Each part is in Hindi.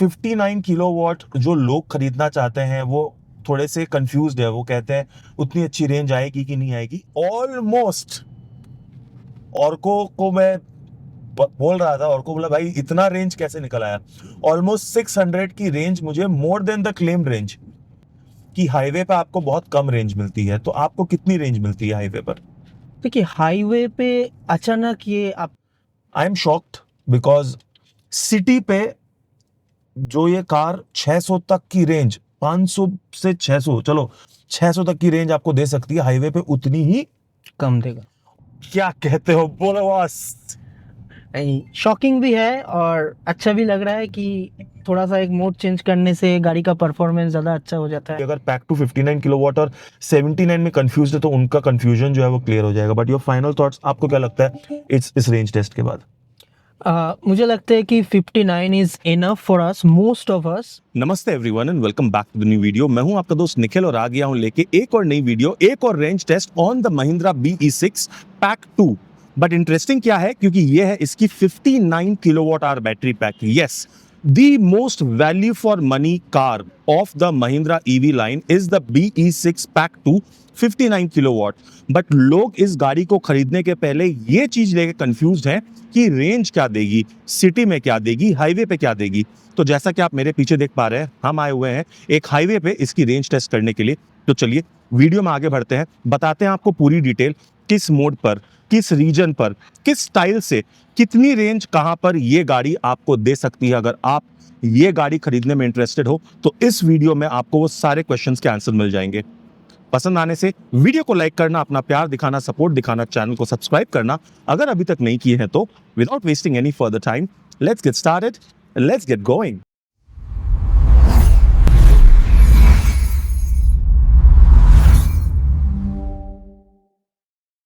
59 किलोवाट जो लोग खरीदना चाहते हैं वो थोड़े से कंफ्यूज्ड है। वो कहते हैं उतनी अच्छी रेंज आएगी कि नहीं आएगी। ऑलमोस्ट ऑर्को को मैं बोल रहा था, ऑर्को बोला भाई इतना रेंज कैसे निकल आया। ऑलमोस्ट 600 की रेंज मुझे more than the claimed range. कि हाईवे पे आपको बहुत कम रेंज मिलती है, तो आपको कितनी रेंज मिलती है हाईवे पर? देखिए हाईवे पे अचानक ये आप I am shocked because city पे जो ये कार 600 तक की रेंज, 500 से 600, चलो 600 तक की रेंज आपको दे सकती है, हाईवे पे उतनी ही कम देगा। क्या कहते हो, बोलो बॉस। नहीं, शॉकिंग भी है और अच्छा भी लग रहा है कि थोड़ा सा एक मोड चेंज करने से गाड़ी का परफॉर्मेंस ज़्यादा अच्छा हो जाता है। अगर पैक टू 59 किलोवाट और 79 में कंफ्यूज है तो उनका कंफ्यूजन जो है वो क्लियर हो जाएगा। बट योर फाइनल थॉट्स, आपको क्या लगता है इस रेंज टेस्ट के बाद? मुझे लगता है कि 59 is enough for us, most of us. नमस्ते everyone and welcome back to the new video. मैं हूं आपका दोस्त निखिल और आ गया हूं लेके एक और नई वीडियो, एक और range test on the Mahindra BE6 pack 2। But interesting क्या है, क्योंकि ये है इसकी 59 kilowatt hour battery pack. Yes, the most value for money car of the Mahindra EV line is the BE6 Pack 2 59 kilowatt. But लोग इस गाड़ी को खरीदने के पहले ये चीज लेके कंफ्यूज्ड हैं कि रेंज क्या देगी, सिटी में क्या देगी, हाईवे पे क्या देगी। तो जैसा कि आप मेरे पीछे देख पा रहे हैं, हम आए हुए हैं एक हाईवे पे इसकी रेंज टेस्ट करने के लिए। तो चलिए वीडियो में आगे बढ़ते हैं, बताते हैं आपको पूरी डिटेल, किस मोड पर, किस रीजन पर, किस स्टाइल से, कितनी रेंज कहां पर ये गाड़ी आपको दे सकती है। अगर आप ये गाड़ी खरीदने में इंटरेस्टेड हो तो इस वीडियो में आपको वो सारे क्वेश्चंस के आंसर मिल जाएंगे। पसंद आने से वीडियो को लाइक करना, अपना प्यार दिखाना, सपोर्ट दिखाना, चैनल को सब्सक्राइब करना अगर अभी तक नहीं किए हैं तो। Without wasting any further time, let's get started, let's get going.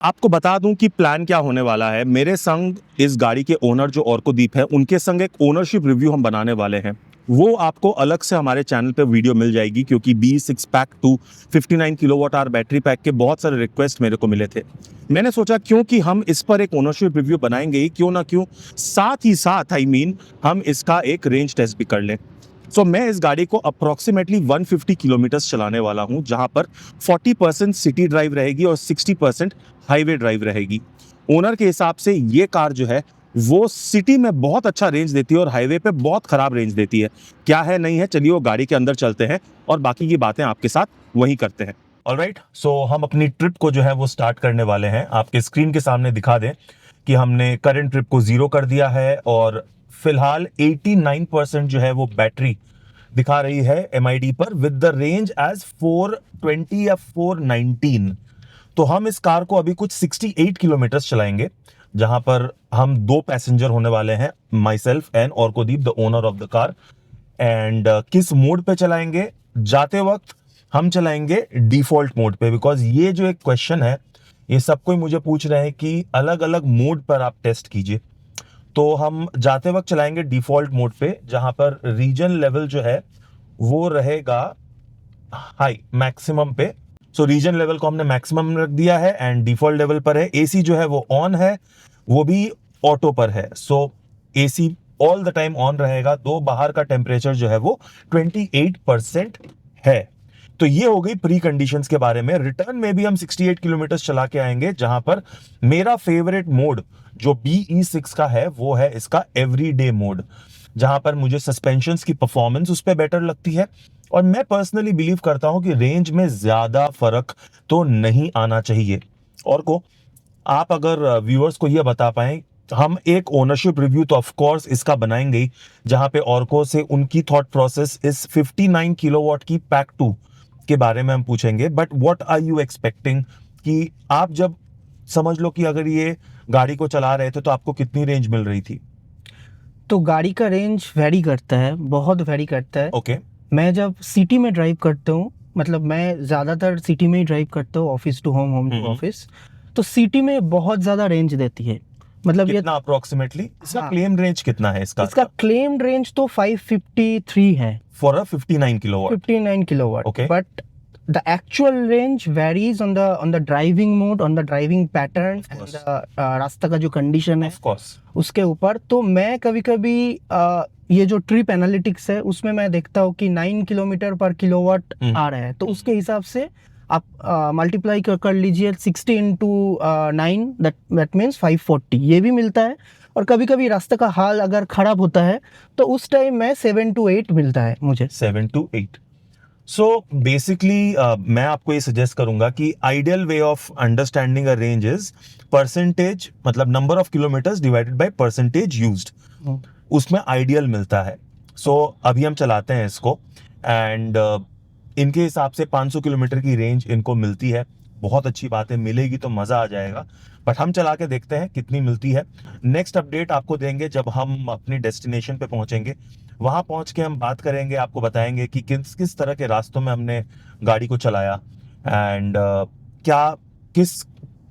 आपको बता दूं कि प्लान क्या होने वाला है। मेरे संग इस गाड़ी के ओनर जो ऑर्कोदीप है, उनके संग एक ओनरशिप रिव्यू हम बनाने वाले हैं। वो आपको अलग से हमारे चैनल पे वीडियो मिल जाएगी, क्योंकि BE6 pack 2 59 kilowatt hour battery pack के बहुत सारे रिक्वेस्ट मेरे को मिले थे। मैंने सोचा क्योंकि हम इस पर एक ओनरशिप रिव्यू बनाएंगे ही, क्यों ना क्यों साथ ही साथ हम इसका एक रेंज टेस्ट भी कर लें। सो मैं इस गाड़ी को अप्रॉक्सीमेटली 150 किलोमीटर्स चलाने वाला हूं, जहां पर 40% सिटी ड्राइव रहेगी और 60% हाईवे ड्राइव रहेगी। ओनर के हिसाब से ये कार जो है वो सिटी में बहुत अच्छा रेंज देती है और हाईवे पे बहुत खराब रेंज देती है। क्या है नहीं है, चलिए वो गाड़ी के अंदर चलते हैं और बाकी की बातें आपके साथ वही करते हैं। ऑलराइट, सो हम अपनी ट्रिप को जो है वो स्टार्ट करने वाले हैं। आपके स्क्रीन के सामने दिखा दें कि हमने करंट ट्रिप को 0 कर दिया है और फिलहाल 89% जो है वो बैटरी दिखा रही है MID पर, विद द रेंज एज 420 या 419। तो हम इस कार को अभी कुछ 68 किलोमीटर्स चलाएंगे, जहां पर हम 2 पैसेंजर होने वाले हैं, myself and Arkodeep the owner of the car. And किस मोड पे चलाएंगे? जाते वक्त हम चलाएंगे डिफॉल्ट मोड पे, बिकॉज ये जो एक क्वेश्चन है ये सब कोई मुझे पूछ रहे हैं कि अलग अलग मोड पर आप टेस्ट कीजिए। तो हम जाते वक्त चलाएंगे डिफॉल्ट मोड पे, जहां पर रीजन लेवल जो है वो रहेगा हाई, मैक्सिमम पे। सो रीजन लेवल को हमने मैक्सिमम रख दिया है एंड डिफॉल्ट लेवल पर है। AC जो है वो ऑन है, वो भी ऑटो पर है। सो AC all the time on रहेगा। तो बाहर का टेम्परेचर जो है वो 28% है। तो ये हो गई प्री कंडीशंस के बारे में। रिटर्न में भी हम 68 किलोमीटर चला के आएंगे, जहां पर मेरा फेवरेट मोड जो BE6 का है वो है इसका एवरीडे मोड, जहां पर मुझे सस्पेंशंस की परफॉर्मेंस उस पर बेटर लगती है। और मैं पर्सनली बिलीव करता हूं कि रेंज में ज्यादा फर्क तो नहीं आना चाहिए। और को आप अगर व्यूअर्स को यह बता पाएं, हम एक ओनरशिप रिव्यू तो ऑफ कोर्स इसका बनाएंगे ही, जहां पे ऑर्को से उनकी थॉट प्रोसेस इस 59 किलोवाट की पैक 2 के बारे में हम पूछेंगे। But what are you expecting, कि आप जब समझ लो कि अगर ये गाड़ी को चला रहे थे तो आपको कितनी रेंज मिल रही थी? तो गाड़ी का रेंज वेरी करता है, बहुत वेरी करता है। ओके। मैं जब सिटी में ड्राइव करता हूँ, मतलब मैं ज़्यादातर सिटी में ही ड्राइव करता हूँ, office to home, home to office, तो सिटी में बहुत ज़्यादा रेंज देती है। मतलब कितना अप्रोक्सीमेटली इसका क्लेम रेंज कितना है इसका क्लेम रेंज तो 553 है for a 59 kilowatt. 59 kilowatt. Okay. But the actual range varies on the driving mode, on the driving pattern and course. the रास्ता का जो कंडीशन है ऑफ कोर्स उसके ऊपर। तो मैं कभी कभी ये जो ट्रिप एनालिटिक्स है उसमें मैं देखता हूँ कि 9 किलोमीटर पर किलोवाट आ रहा है, तो उसके हिसाब से आप मल्टीप्लाई कर लीजिए 60 इंटू 9, दैट मीन्स 540 ये भी मिलता है। और कभी कभी रास्ते का हाल अगर खराब होता है तो उस टाइम में 7 to 8 मिलता है मुझे। 7 to 8। सो बेसिकली मैं आपको ये सजेस्ट करूंगा कि ideal way of understanding a range is percentage, मतलब number of kilometres divided by percentage used, उसमें आइडियल मिलता है। सो अभी हम चलाते हैं इसको एंड इनके हिसाब से 500 किलोमीटर की रेंज इनको मिलती है। बहुत अच्छी बात है, मिलेगी तो मज़ा आ जाएगा, बट हम चला के देखते हैं कितनी मिलती है। नेक्स्ट अपडेट आपको देंगे जब हम अपनी डेस्टिनेशन पे पहुंचेंगे। वहां पहुंच के हम बात करेंगे, आपको बताएंगे कि किस किस तरह के रास्तों में हमने गाड़ी को चलाया एंड क्या किस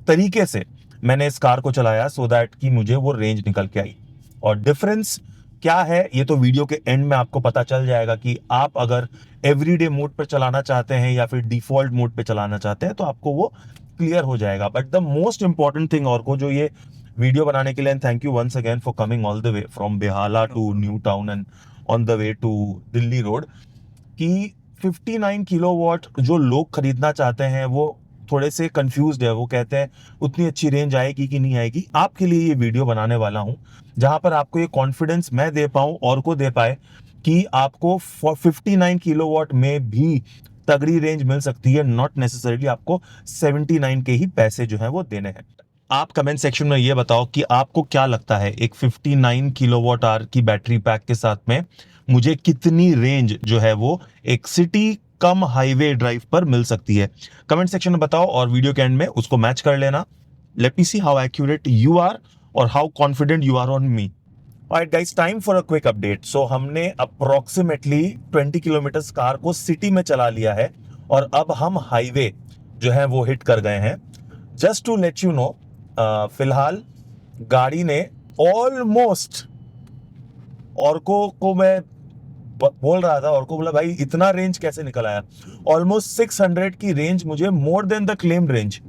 तरीके से मैंने इस कार को चलाया सो दैट कि मुझे वो रेंज निकल के आई। और डिफरेंस क्या है ये तो वीडियो के एंड में आपको पता चल जाएगा कि आप अगर एवरीडे मोड पर चलाना चाहते हैं या फिर डिफॉल्ट मोड पे चलाना चाहते हैं तो आपको वो क्लियर हो जाएगा। But the most important thing, और को जो ये वीडियो बनाने के लिए, and thank you once again for coming all the way from Behala to New Town and on the way to Delhi road, कि 59 किलोवाट जो लोग खरीदना चाहते हैं वो थोड़े से कंफ्यूज्ड है। वो कहते हैं उतनी अच्छी रेंज आएगी कि नहीं आएगी। आपके लिए ये वीडियो बनाने वाला हूं जहां पर आपको ये कॉन्फिडेंस मैं दे पाऊं और को दे पाए कि आपको 59 किलोवाट में भी तगड़ी रेंज मिल सकती है, नॉट नेसेसरीली आपको 79 के ही पैसे जो है वो देने हैं। आप कमेंट सेक्शन में ये बताओ कि आपको क्या लगता है एक 59 किलोवाट आवर की बैटरी पैक के साथ में मुझे कितनी रेंज जो है वो एक सिटी कम हाईवे ड्राइव पर मिल सकती है। कमेंट सेक्शन में बताओ और वीडियो के एंड में उसको मैच कर लेना। Let me see how accurate you are और how confident you are on me. Alright guys, time for a quick update. So हमने अप्रोक्सीमेटली 20 किलोमीटर कार को सिटी में चला लिया है और अब हम हाईवे जो है वो हिट कर गए हैं। Just to let you know, फिलहाल गाड़ी ने ऑलमोस्ट, ऑर्को को मैं बोल रहा था, ऑर्को बोला भाई इतना रेंज कैसे निकल आया, ऑलमोस्ट 600 की रेंज मुझे more than the claimed range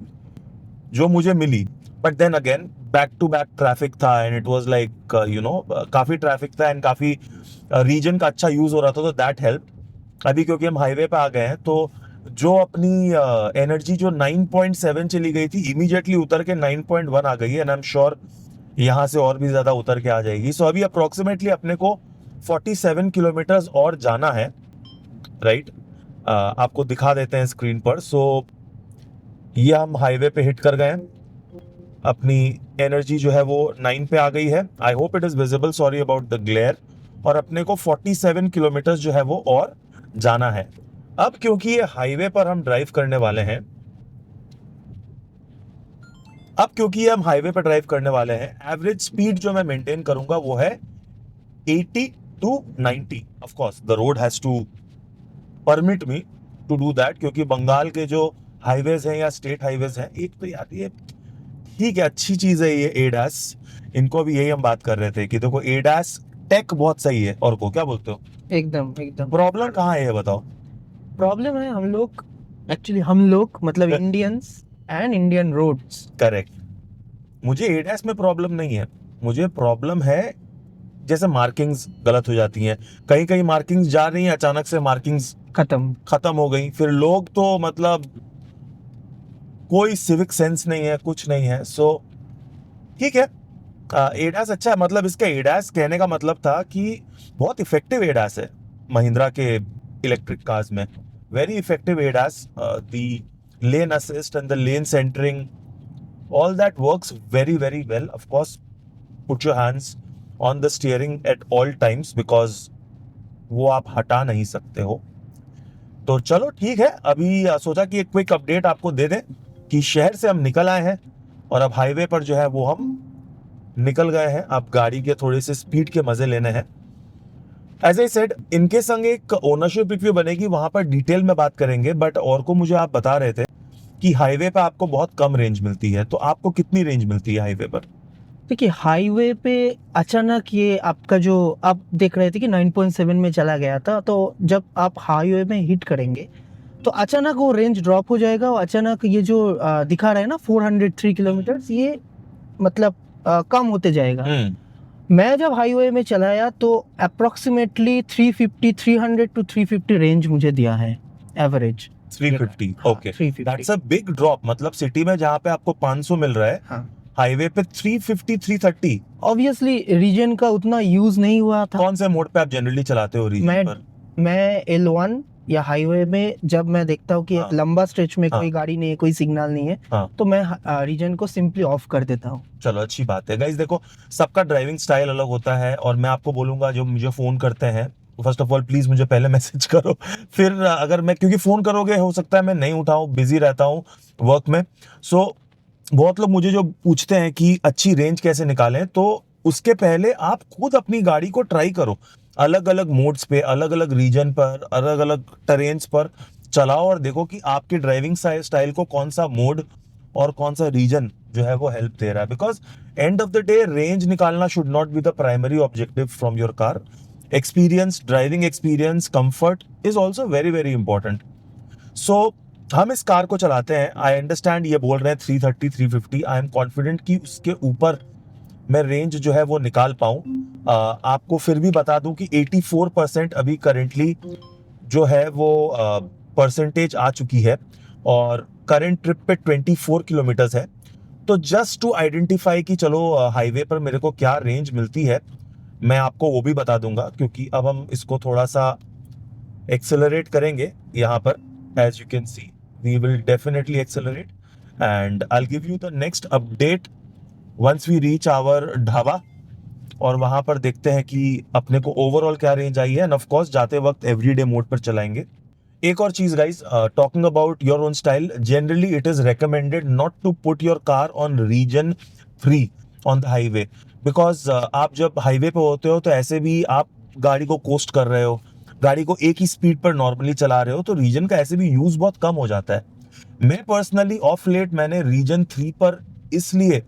जो मुझे मिली। But then again back to back traffic था and it was like you know काफी ट्रैफिक था एंड काफी रीजन का अच्छा यूज हो रहा था, तो दैट हेल्प। अभी क्योंकि हम हाईवे पे आ गए हैं तो जो अपनी एनर्जी जो 9.7 चली गई थी इमीडिएटली उतर के 9.1 आ गई है एंड आई एम श्योर यहाँ से और भी ज्यादा उतर के आ जाएगी। सो अभी अप्रोक्सीमेटली अपने को 47 किलोमीटर्स और जाना है, राइट? आपको दिखा देते हैं स्क्रीन पर। सो ये हम हाईवे पे हिट कर गए हैं, अपनी एनर्जी जो है वो 9 पे आ गई है। I hope it is visible, sorry about the glare. और अपने को 47 किलोमीटर जो है वो और जाना है। अब क्योंकि ये हाईवे पर हम ड्राइव करने वाले हैं, एवरेज स्पीड जो मैं मेंटेन करूंगा वो है 80 to 90। Of course the road has to permit me to do that, क्योंकि बंगाल के जो हाईवेज हैं या स्टेट हाईवेज हैं, एक तो यार ये ठीक है, अच्छी चीज है ये एडास, इनको भी यही हम बात कर रहे थे कि देखो एडास टेक बहुत सही है। और को क्या बोलते हो? एकदम एकदम। प्रॉब्लम कहाँ है ये बताओ? प्रॉब्लम है हम लोग मतलब Indians and Indian roads. Correct. मुझे एडास में प्रॉब्लम नहीं है, मुझे प्रॉब्लम है जैसे मार्किंग्स गलत हो जाती हैं, कहीं कहीं मार्किंग्स जा रही हैं, अचानक से मार्किंग्स खत्म हो गई, फिर लोग तो मतलब कोई सिविक सेंस नहीं है, कुछ नहीं है। सो ठीक है, एडास अच्छा है, मतलब इसका एडास कहने का मतलब था कि बहुत इफेक्टिव एडास है महिंद्रा के इलेक्ट्रिक कार्स में, very effective ADAS. The lane assist and the lane centering, all that works very very well. Of course, put your hands on the steering at all times because वो आप हटा नहीं सकते हो। तो चलो ठीक है, अभी सोचा कि एक क्विक अपडेट आपको दे दें कि शहर से हम निकल आए हैं और अब हाईवे पर जो है वो हम निकल गए हैं। अब गाड़ी के थोड़े से स्पीड के मजे लेने हैं। एज आई सेड, इनके संग एक ओनरशिप रिव्यू बनेगी, वहां पर डिटेल में बात करेंगे। बट और को मुझे आप बता रहे थे कि हाईवे पे आपको बहुत कम रेंज मिलती है, तो आपको कितनी रेंज मिलती है हाईवे पर? देखिए, हाईवे पे अचानक ये आपका जो आप देख रहे थे कि 9.7 में चला गया था, तो जब आप हाईवे में हिट करेंगे तो अचानक वो रेंज ड्रॉप हो जाएगा और अचानक ये जो दिखा रहा है ना 403 किलोमीटर, ये मतलब कम होते जाएगा। मैं जब हाईवे में चलाया तो अप्रोक्सीमेटली 300 टू 350 रेंज मुझे दिया है एवरेज। 350 हाँ, okay, 350। That's a big drop. मतलब सिटी में जहाँ पे आपको 500 मिल रहा है, हाँ, हाईवे पे 350 330। ऑब्वियसली रीजन का उतना यूज नहीं हुआ था। कौन से मोड पे आप जनरली चलाते हो रीजन पर? मैं L1 या हाईवे में जब मैं देखता हूँ कि हाँ, लंबा स्ट्रेच में हाँ, कोई गाड़ी नहीं है, कोई सिग्नल नहीं है, हाँ, तो मैं रीजन को सिंपली ऑफ कर देता हूँ। चलो अच्छी बात है गाइस। देखो, सबका ड्राइविंग स्टाइल अलग होता है, और मैं आपको बोलूंगा जो मुझे फोन करते हैं, फर्स्ट ऑफ ऑल प्लीज मुझे पहले मैसेज करो, फिर अगर मैं, क्योंकि फोन करोगे हो सकता है मैं नहीं उठाऊं, बिजी रहता हूं वर्क में। सो बहुत लोग मुझे जो पूछते हैं कि अच्छी रेंज कैसे निकालें, तो उसके पहले आप खुद अपनी गाड़ी को ट्राई करो, अलग अलग मोड्स पे, अलग अलग रीजन पर, अलग अलग टरेन्स पर चलाओ, और देखो कि आपकी ड्राइविंग स्टाइल को कौन सा मोड और कौन सा रीजन जो है वो हेल्प दे रहा है। Because end of the day range निकालना should not be the primary objective from your car. Experience, driving experience, comfort is also very very important. So हम इस कार को चलाते हैं, आई अंडरस्टैंड ये बोल रहे हैं 330 350, आई एम कॉन्फिडेंट कि उसके ऊपर मैं रेंज जो है वो निकाल पाऊँ। आपको फिर भी बता दूं कि 84% अभी करेंटली जो है वो परसेंटेज आ चुकी है, और करंट ट्रिप पे 24 किलोमीटर्स है। तो जस्ट टू आइडेंटिफाई कि चलो हाईवे पर मेरे को क्या रेंज मिलती है, मैं आपको वो भी बता दूंगा, क्योंकि अब हम इसको थोड़ा सा एक्सेलरेट करेंगे यहाँ पर। As you can see we will definitely accelerate, and I will give you the next update once we reach our dhaba, और वहां पर देखते हैं कि अपने को ओवरऑल क्या रेंज आई है। एंड ऑफ कोर्स जाते वक्त एवरीडे मोड पर चलाएंगे। एक और चीज guys, talking about your own style, generally it is recommended not to put your car on regen 3 on the highway, because आप जब हाईवे पे होते हो तो ऐसे भी आप गाड़ी को कोस्ट कर रहे हो, गाड़ी को एक ही स्पीड पर नॉर्मली चला रहे हो, तो रीजन का ऐसे भी यूज बहुत कम हो जाता है। मैं पर्सनली ऑफ लेट मैंने रीजन 3 पर इसलिए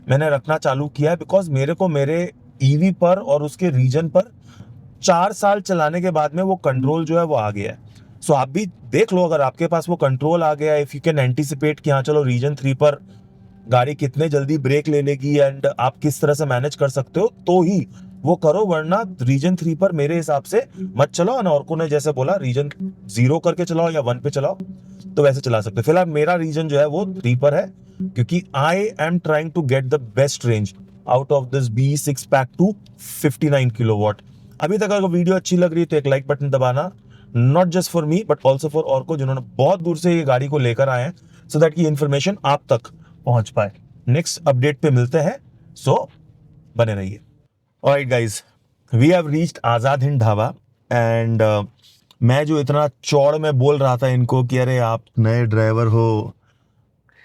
मैंने रखना चालू किया है बिकॉज मेरे को मेरे ईवी पर और उसके रीजन पर 4 साल चलाने के बाद में वो कंट्रोल जो है वो आ गया है। सो आप भी देख लो, अगर आपके पास वो कंट्रोल आ गया, इफ यू कैन एंटिसिपेट कि हाँ चलो रीजन 3 पर गाड़ी कितने जल्दी ब्रेक ले लेगी एंड आप किस तरह से मैनेज कर सकते हो, तो ही वो करो, वरना रीजन 3 पर मेरे हिसाब से मत चलाओ। ना और ने जैसे बोला रीजन 0 करके चलाओ या 1 पे चलाओ, तो वैसे चला सकते हो। फिलहाल मेरा रीजन जो है वो 3 पर है, क्योंकि I am trying to get the best range out of this BE6 pack 2 59 kilowatt. अभी तक अगर वीडियो अच्छी लग रही है तो एक लाइक बटन दबाना, not just for me but also for और को जिन्होंने बहुत दूर से ये गाड़ी को लेकर आए हैं, सो दैट की इन्फॉर्मेशन आप तक पहुंच पाए। नेक्स्ट अपडेट पे मिलते हैं, सो बने रहिए। Alright guys, we have reached Azad Hind dhaba, and मैं जो इतना चौड़ में बोल रहा था इनको कि अरे आप नए ड्राइवर हो,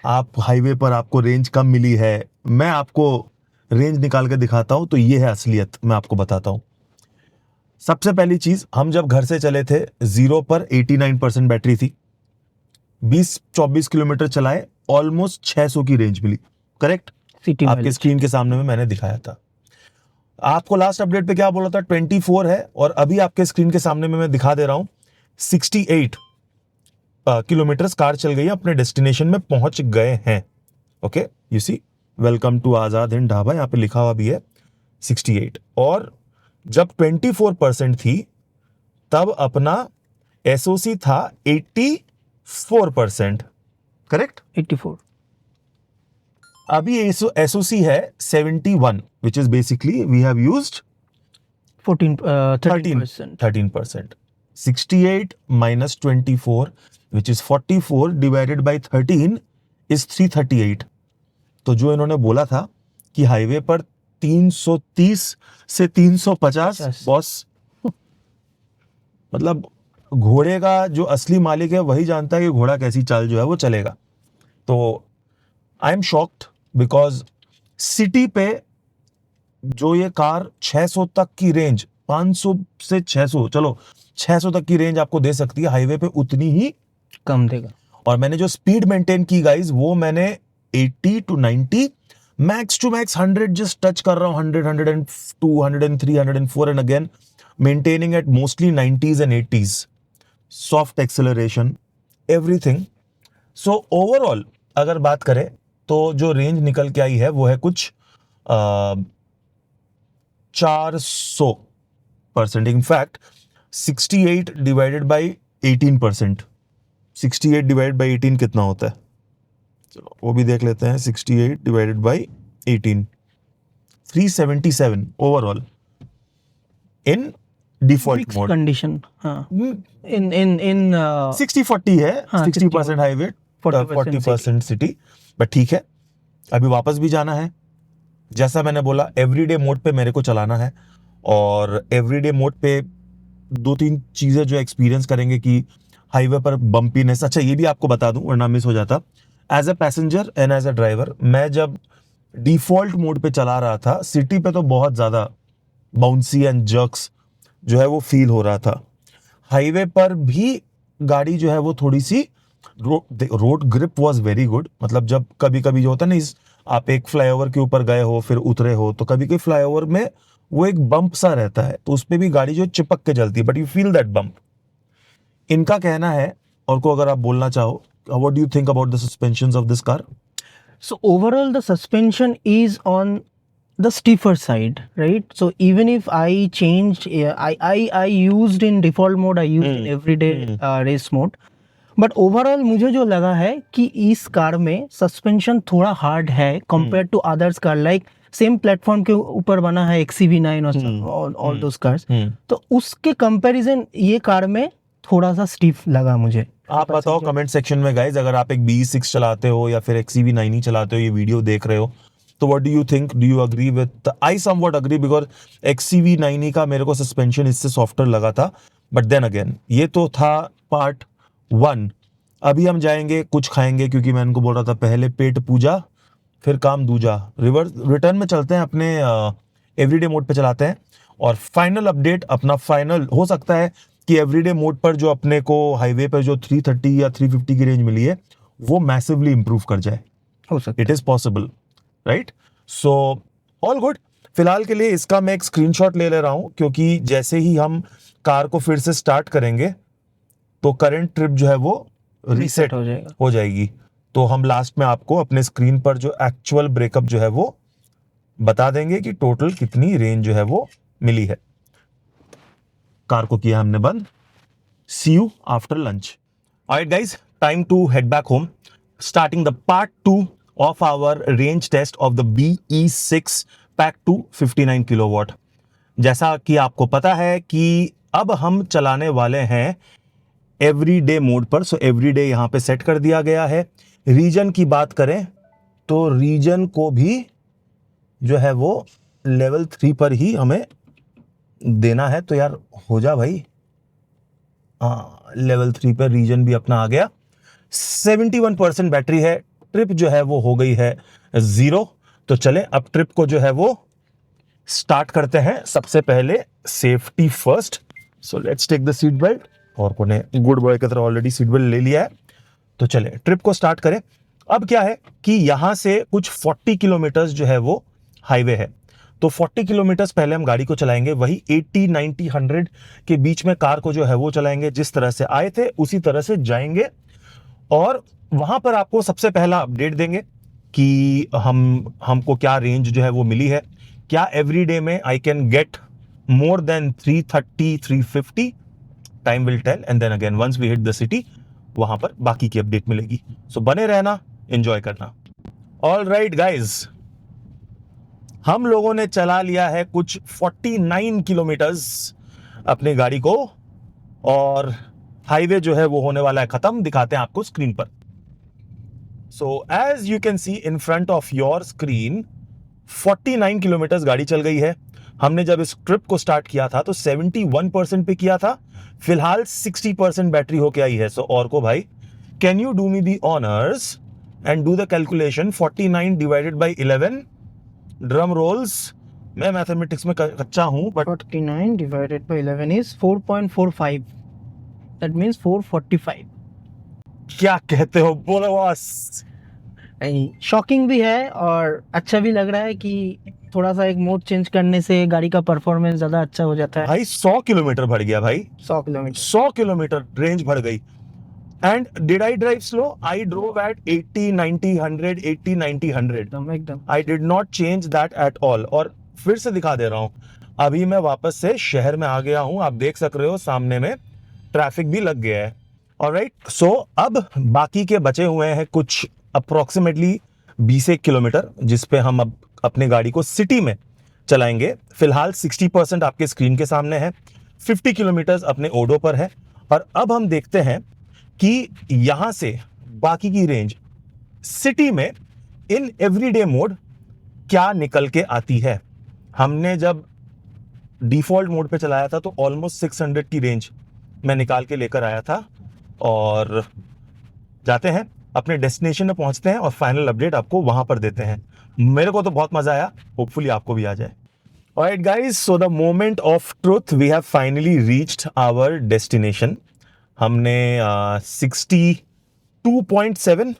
आप हाईवे पर आपको रेंज कम मिली है, मैं आपको रेंज निकाल के दिखाता हूं। तो ये है असलियत, मैं आपको बताता हूं। सबसे पहली चीज, हम जब घर से चले थे 0 पर 89% बैटरी थी, 20-24 किलोमीटर चलाए, ऑलमोस्ट 600 की रेंज मिली। करेक्ट, सिटी आपके स्क्रीन के सामने में मैंने दिखाया था। आपको लास्ट अपडेट पे क्या बोला था, 24 है, और अभी आपके स्क्रीन के सामने में मैं दिखा दे रहा हूं 68 किलोमीटर कार चल गई है, अपने डेस्टिनेशन में पहुंच गए हैं। Okay, you see, welcome to Azad Hind dhaba, यहाँ पे लिखा हुआ भी है 68। और जब 24% थी तब अपना SOC था 84%। करेक्ट, 84। अभी SOC है 71, which is basically we have used 13%. 68 minus 24, which is 44 divided by 13 is 338. तो जो इन्होंने बोला था कि हाईवे पर 330 से 350, बॉस मतलब घोड़े का जो असली मालिक है वही जानता है कि घोड़ा कैसी चाल जो है वो चलेगा। तो I am shocked because city पे जो ये कार 600 तक की रेंज, 500 से 600, चलो 600 तक की रेंज आपको दे सकती है, हाईवे पे उतनी ही कम देगा। और मैंने जो स्पीड मेंटेन की गाइज, वो मैंने 80 to 90, max to max 100 just touch कर रहा हूं, 100, 102, 103, 104 and again maintaining at mostly 90s and 80s. Soft acceleration, everything. So overall अगर बात करें तो जो रेंज निकल के आई है वो है कुछ 400%। In fact 68 divided by 18%, 68 divided by 18 कितना होता है, चलो वो भी देख लेते हैं। 68 divided by 18, 377 overall in default mode. Condition, हाँ, इन 60-40 है, हाँ, 60% हाईवे 40% सिटी। बट ठीक है, अभी वापस भी जाना है। जैसा मैंने बोला एवरीडे मोड पे मेरे को चलाना है, और एवरीडे मोड पे 2-3 चीजें जो एक्सपीरियंस करेंगे कि हाईवे पर बम्पीनेस। अच्छा ये भी आपको बता दूं वरना मिस हो जाता, as a passenger and as a driver मैं जब डिफॉल्ट मोड पे चला रहा था सिटी पे तो बहुत ज्यादा बाउंसी एंड जर्क्स जो है वो फील हो रहा था। हाईवे पर भी गाड़ी जो है वो थोड़ी सी road grip was very good. मतलब जब कभी कभी जो होता है ना, आप एक फ्लाईओवर के ऊपर गए हो फिर उतरे हो तो कभी कभी फ्लाईओवर में वो एक बम्प सा रहता है, तो उस पे भी गाड़ी जो चिपक के चलती है, but you feel that bump. इनका कहना है, और को अगर आप बोलना चाहो, what do you think about the suspensions of this car? So overall, the suspension is on the stiffer side, right? So even if I changed, I used in default mode, I used in everyday race mode. But overall मुझे जो लगा है कि इस कार में सस्पेंशन थोड़ा हार्ड है compared to others car, like same platform के ऊपर बना है XCV9 और ऑल दोस कार्स, तो उसके कंपैरिजन ये कार में थोड़ा सा स्टिफ लगा मुझे। आप बताओ कमेंट सेक्शन में गाइज, अगर आप एक BE6 चलाते हो या फिर XCV9 ही चलाते हो, ये वीडियो देख रहे हो, तो what do you think? Do you agree with? I somewhat agree, because XCV9 का मेरे को सस्पेंशन इससे सॉफ्टर लगा था। बट देन अगेन ये तो था पार्ट 1। अभी हम जाएंगे कुछ खाएंगे, क्योंकि मैं इनको बोल रहा था पहले पेट पूजा फिर काम दूजा। रिटर्न में चलते हैं, अपने एवरीडे मोड पे चलाते हैं, और फाइनल अपडेट अपना फाइनल हो सकता है कि एवरीडे मोड पर जो अपने को हाईवे पर जो 330 या 350 की रेंज मिली है वो मैसिवली इंप्रूव कर जाए। हो सकता it is possible, right? So all good. फिलहाल के लिए इसका मैं एक स्क्रीनशॉट ले ले रहा हूं, क्योंकि जैसे ही हम कार को फिर से स्टार्ट करेंगे तो करंट ट्रिप जो है वो रीसेट हो जाएगी। तो हम लास्ट में आपको अपने स्क्रीन पर जो एक्चुअल ब्रेकअप जो है वो बता देंगे कि टोटल कितनी रेंज जो है वो मिली है। कार को किया हमने बंद। See you after lunch. Alright guys, time to head back home, starting the part 2 of our range test of the BE6 pack 2 59 kilowatt. जैसा कि आपको पता है कि अब हम चलाने वाले हैं एवरीडे मोड पर। सो एवरीडे यहां पे सेट कर दिया गया है। रीजन की बात करें तो रीजन को भी जो है वो लेवल 3 पर ही हमें देना है। तो यार हो जा भाई, हाँ लेवल 3 पर रीजन भी अपना आ गया। 71% बैटरी है। ट्रिप जो है वो हो गई है 0। तो चले अब ट्रिप को जो है वो स्टार्ट करते हैं। सबसे पहले safety first, so let's take the seat belt. और को ने गुड बॉय की तरह ऑलरेडी सीट बेल्ट ले लिया है। तो चले ट्रिप को स्टार्ट करें। अब क्या है कि यहां से कुछ 40 किलोमीटर्स जो है वो हाईवे है, तो 40 किलोमीटर्स पहले हम गाड़ी को चलाएंगे। वही 80, 90, 100 के बीच में कार को जो है वो चलाएंगे। जिस तरह से आए थे उसी तरह से जाएंगे, और वहां पर आपको सबसे पहला अपडेट देंगे कि हमको क्या रेंज जो है वो मिली है। क्या एवरीडे में I can get more than 330, 350? Time will tell, and then again once we hit the city वहां पर बाकी की अपडेट मिलेगी। सो बने रहना, एंजॉय करना। ऑल राइट गाइज, हम लोगों ने चला लिया है कुछ 49 किलोमीटर्स अपनी गाड़ी को, और हाईवे जो है वो होने वाला है खत्म। दिखाते हैं आपको स्क्रीन पर। So as you can see in front of your screen 49 kilometres गाड़ी चल गई है। हमने जब इस ट्रिप को स्टार्ट किया था तो 71% पे किया था। फिलहाल 60% बैटरी होके आई है। सो और को भाई, can you do me the honours and do the calculation? 49 divided by 11, drum roles. मैं मैथमेटिक्स में कच्चा हूं, but 49 divided by 11 is 4.45. That means 445. क्या कहते हो, बोलो बॉस। शॉकिंग भी है और अच्छा भी लग रहा है कि थोड़ा सा एक मोड चेंज करने से गाड़ी का परफॉर्मेंस ज़्यादा अच्छा हो जाता है। भाई 100 किलोमीटर बढ़ गया भाई, 100 किलोमीटर 100 किलोमीटर रेंज बढ़ गई। And did I drive slow? I drove at 80, 90, 100, 80, 90, 100. एकदम I did not change that at all. और फिर से दिखा दे रहा हूँ, अभी मैं वापस से शहर में आ गया हूँ, आप देख सक रहे हो सामने में ट्रैफिक भी लग गया है। ऑलराइट, सो अब बाकी के बचे हुए हैं कुछ अप्रोक्सीमेटली 20 किलोमीटर, जिस पे हम अब अपनी गाड़ी को सिटी में चलाएंगे। फिलहाल 60% आपके स्क्रीन के सामने है, 50 किलोमीटर अपने ओडो पर है। और अब हम देखते हैं कि यहां से बाकी की रेंज सिटी में इन एवरीडे मोड क्या निकल के आती है। हमने जब डिफॉल्ट मोड पे चलाया था तो ऑलमोस्ट 600 की रेंज मैं निकाल के लेकर आया था। और जाते हैं अपने डेस्टिनेशन में, पहुंचते हैं और फाइनल अपडेट आपको वहां पर देते हैं। मेरे को तो बहुत मजा आया, होपफुली आपको भी आ जाए। Alright guys, so the moment of truth, we have finally reached our destination. हमने 62.7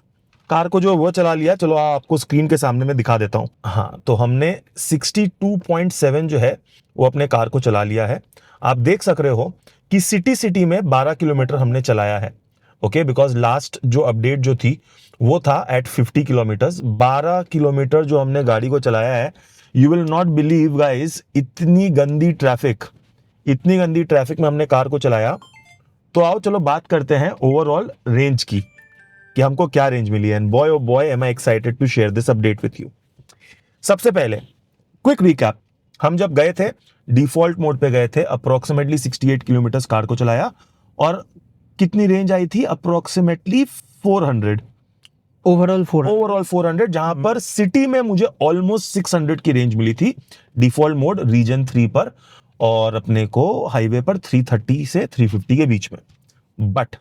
कार को जो वो चला लिया। चलो आपको स्क्रीन के सामने में दिखा देता हूँ। हाँ, तो हमने 62.7 जो है वो अपने कार को चला लिया है। आप देख सक रहे हो कि सिटी में 12 किलोमीटर हमने चलाया है। ओके, बिकॉज लास्ट जो अपडेट जो थी वो था एट 50 किलोमीटर्स। 12 किलोमीटर जो हमने गाड़ी को चलाया है। You will not believe guys, इतनी गंदी ट्रैफिक में हमने कार को चलाया। तो आओ चलो बात करते हैं ओवरऑल रेंज की, कि हमको क्या रेंज मिली है। And boy oh boy am I excited to share this update with you. सबसे पहले क्विक रिकैप, हम जब गए थे डिफॉल्ट मोड पे गए थे, अप्रोक्सीमेटली 68 किलोमीटर कार को चलाया और कितनी रेंज आई थी, अप्रोक्सीमेटली 400 ओवरऑल 400, जहां पर सिटी में मुझे ऑलमोस्ट 600 की रेंज मिली थी डिफॉल्ट मोड रीजन 3 पर, और अपने को हाईवे पर 330 से 350 के बीच में। बट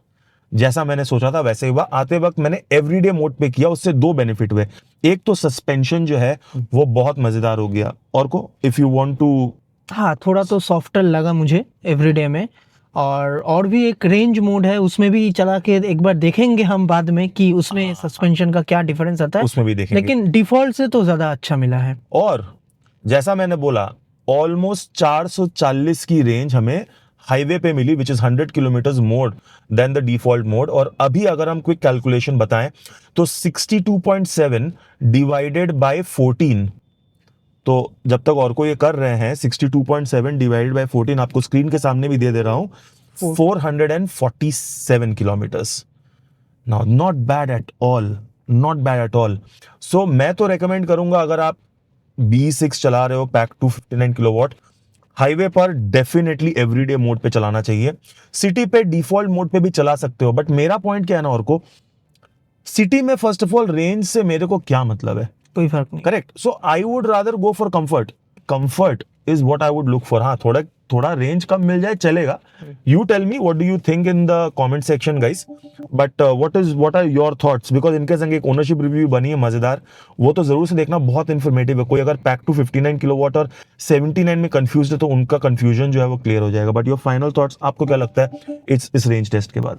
जैसा मैंने सोचा था वैसे ही हुआ। आते वक्त मैंने एवरीडे मोड पे किया, उससे दो बेनिफिट हुए। एक तो सस्पेंशन जो है वो बहुत मजेदार हो गया। और को इफ यू वांट टू, हाँ, थोड़ा तो सॉफ्टर लगा मुझे एवरीडे में। और भी एक रेंज मोड है, उसमें भी चला के एक बार देखेंगे हम बाद में कि उसमें सस्पेंशन का क्या डिफरेंस आता है, उसमें भी देखेंगे। लेकिन डिफॉल्ट से तो ज्यादा अच्छा मिला है। और जैसा मैंने बोला, ऑलमोस्ट 440 की रेंज हमें हाईवे पे मिली, which is 100 kilometre more than the default mode. और अभी अगर हम क्विक कैलकुलेशन बताएं तो 62.7 डिवाइडेड बाय 14, तो जब तक और को ये कर रहे हैं, 62.7 डिवाइडेड बाय 14 आपको स्क्रीन के सामने भी दे दे रहा हूं, 447 kilometres. Now not bad at all. So मैं तो रेकमेंड करूंगा, अगर आप B6 चला रहे हो पैक 259 किलोवाट, हाईवे पर डेफिनेटली एवरीडे मोड पे चलाना चाहिए। सिटी पे डिफॉल्ट मोड पे भी चला सकते हो, बट मेरा पॉइंट क्या है ना, और को सिटी में फर्स्ट ऑफ ऑल रेंज से मेरे को क्या मतलब है, कोई फर्क नहीं। Correct. So I would rather go for comfort is what I would look for. हाँ, थोड़ा रेंज कम मिल जाए चलेगा। You tell me what do you think in the comment section guys, but what are your thoughts, because इनके संग एक ओनरशिप रिव्यू बनी है मजेदार, वो तो जरूर से देखना, बहुत इन्फॉर्मेटिव है। कोई अगर पैक 259 किलोवाट और 79 में कंफ्यूज है तो उनका कंफ्यूजन जो है वो क्लियर हो जाएगा। बट योर फाइनल थॉट्स, आपको क्या लगता है इस रेंज टेस्ट के बाद?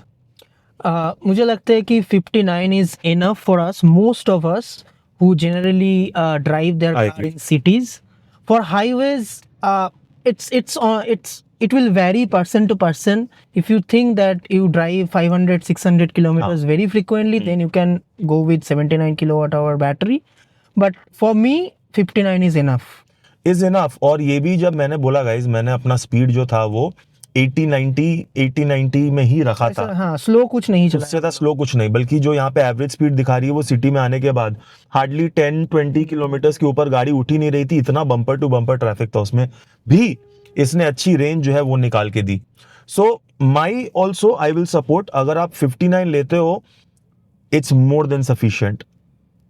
मुझे लगता है कि 59 is enough for us, most of us who generally drive their I car agree. in cities. For highways, it will vary person to person. If you think that you drive 500 600 kilometers very frequently, then you can go with 79 kilowatt hour battery. But for me, 59 is enough. और ये भी जब मैंने बोला गाइज, मैंने अपना स्पीड जो था वो 80-90 में ही रखा था। हाँ, स्लो कुछ नहीं चला, उससे था स्लो कुछ नहीं, बल्कि जो यहाँ पे एवरेज स्पीड दिखा रही है वो सिटी में आने के बाद हार्डली 10-20 किलोमीटर के ऊपर गाड़ी उठ ही नहीं रही थी। इतना बम्पर टू बम्पर ट्रैफिक था, उसमें भी इसने अच्छी रेंज जो है वो निकाल के दी। So my also I will support, अगर आप 59 लेते हो इट्स मोर देन सफिशिएंट,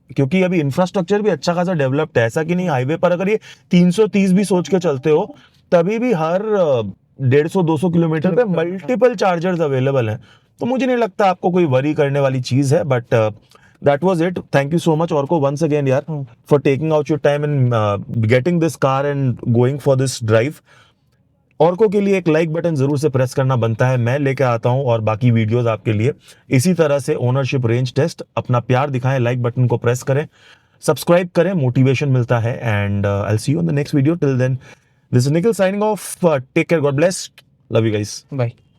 क्योंकि अभी इंफ्रास्ट्रक्चर भी अच्छा खासा डेवलप्ड है। ऐसा कि नहीं, हाईवे पर अगर ये 330 भी सोच के चलते हो तभी भी हर 150-200 किलोमीटर पे मल्टीपल चार्जर्स अवेलेबल हैं। तो मुझे नहीं लगता आपको कोई वरी करने वाली चीज है। But that was it. Thank you so much Arko once again यार for taking out your time and getting this car and going for this drive. Arko के लिए एक लाइक बटन जरूर से प्रेस करना बनता है, मैं लेके आता हूं और बाकी वीडियोस आपके लिए इसी तरह से। ओनरशिप रेंज टेस्ट, अपना प्यार दिखाएं, लाइक बटन को प्रेस करें, सब्सक्राइब करें, मोटिवेशन मिलता है। And I will see you in the next video. Till then, this is Nikhil signing off. Take care, God bless, love you guys, bye.